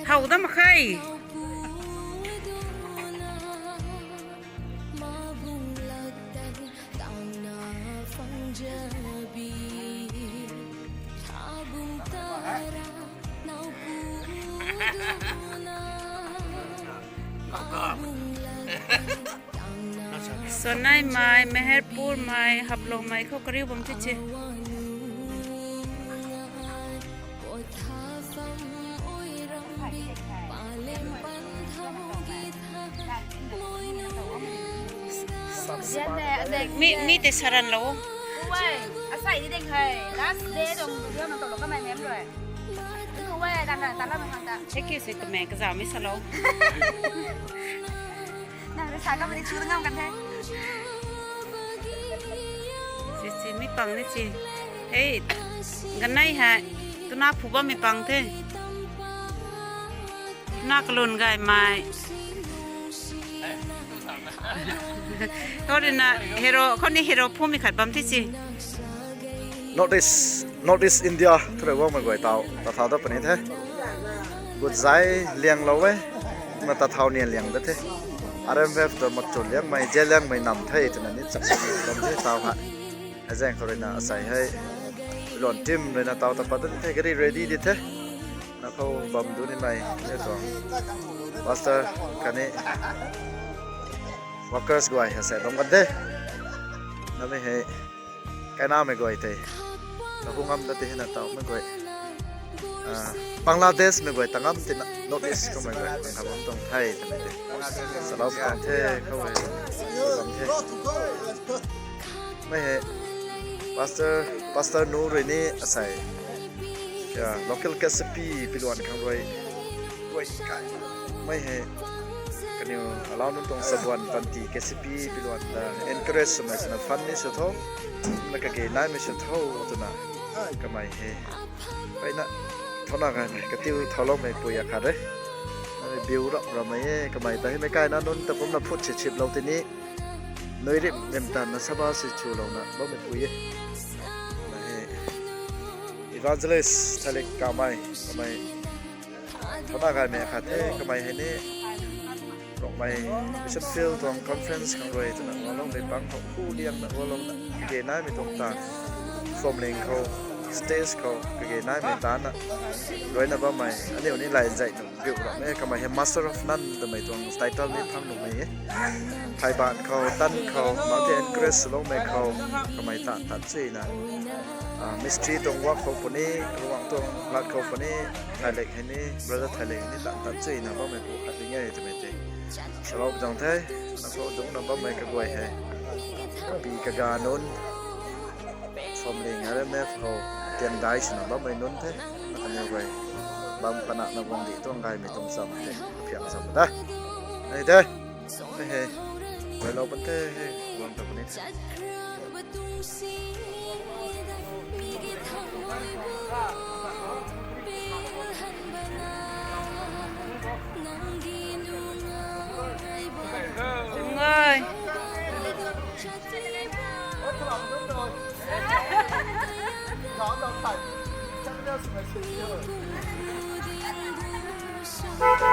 เฮาต้องมาไข่ส่วนนายไม้แม่เฮ็ดปูนไม้หับลงไม้เขากระริ้วบำที่เจมีแต่สารันแล้ว喂，阿細啲定係，嗱你仲點樣讀落個名名嚟？呢個喂，但啦咪行得。เช็คคิวสิตัวแม่ก็จะไม่สโล嗱你查今日啲書都啱緊聽。สิไม่ปังนี่สิเฮ้ยกันไหนฮะตัวน้าผู้ว่าไม่ปังเท่น้ากลุ่นไก่ไม้ก็เลยนะฮีโร่คนนี้ฮีโร่ผู้มีขัดบัมที่สิ Northeast India ทุกเรื่องมันกวยเตาเท่าตัวปนิดเท่กุดใจเลี้ยงเราไว้มาตาเท่าเนี่ยเลี้ยงได้เท่ RMF ตัวมักจุเลี้ยงไม่เจเลี้ยงไม่นำเท่จนนี้จับบัมที่เตาฮะไอ้แจ้งเขาเลยนะใส่ให้หล่นจิ้มเลยนะเตาตะปัดตัวนี้เท่ก็ได้ ready ดิเท่แล้วเขาบัมดูนี่ไม่เนี่ยตัว Master กันนี้workers กวยเสร็จลงกันเด้นั่นไม่ให้แกน้าไม่กวยเตะเราคงงำตัวที่นั่นเต่าไม่กวยบังกลาเทศไม่กวยตั้งงำที่นอร์ทอีสต์ก็ไม่กวยทำงำตรงไทยจะไม่ได้สลับกันเท่เข้าไปลำเท่ไม่ให้pastor นู้นเลยนี่อาศัยlocal recipe พิลวนข้างด้วยกวยไก่ไม่ให้กันอยู่เรานุ่งตรงสะบวนปันตีเกสิปีพิลวันencourage สมัยสนับฟันนี่สุดท้ายแล้วก็เกณฑ์นายไม่สุดท้ายตัวน่ะก็ไม่เฮไปนะเท่านั้นกันก็ติ้วเท่าเราไม่ปุยอาคาเลยไม่บิวหรอกเราไม่ก็ไม่แต่ไม่ใกล้นะนุ่นแต่ผมน่ะพูดเฉียบเราทีนี้เนยริบเงินตันนะสบายสิชูเราน่ะเราไม่ปุยไม่เฮ evangelist ทะเลกาไม่ก็ไม่เท่านั้นกันไม่อาคาเท่ก็ไม่เฮนี่ลงไปมิชชั่นฟิลด์ตรงคอนเฟรนซ์ของเราจะนั่งว่าลงไปบังของผู้เลี้ยงนะว่าลงเกณฑ์น่าไม่ตรงตาฟอร์มเลงเขาสเตจเขาเกณฑ์น่าไม่ตานะโดยนับว่าไม่อันนี้วันนี้หลายใจหนุ่มบิวเราไม่ก็ไม่เห็น Master of None แต่ไม่ตรงสไตล์นี้พังหนุ่มไม่ไทยบ้านเขาตั้นเขามาที่ Encourage ลงไปเขาก็ไม่ตัดสินะมิสทรีตรงว่าเขาคนนี้ระหว่างตรงรัดเขาคนนี้ไทยเล็กให้นี่ brother ไทยเล็กนี่ตัดสินะว่าไม่ผูกขัดยังไงจะไม่เจสำหรับจังเท่นักโทษตรงนั้นบ่ไม่กระบวยให้ปีกระกานุนฟอร์มเลงอะไรแม่เขาเตียนได้ชนะบ่ไม่นุนเท่นักเรียนไว้บางปนักนักวงดีต้องไงไม่ต้องซ้ำเท่เพียงซ้ำได้ไอ้เท่ไอ้เฮ้ไว้เราเป็นเท่วางตัวนี้เอ้ยเ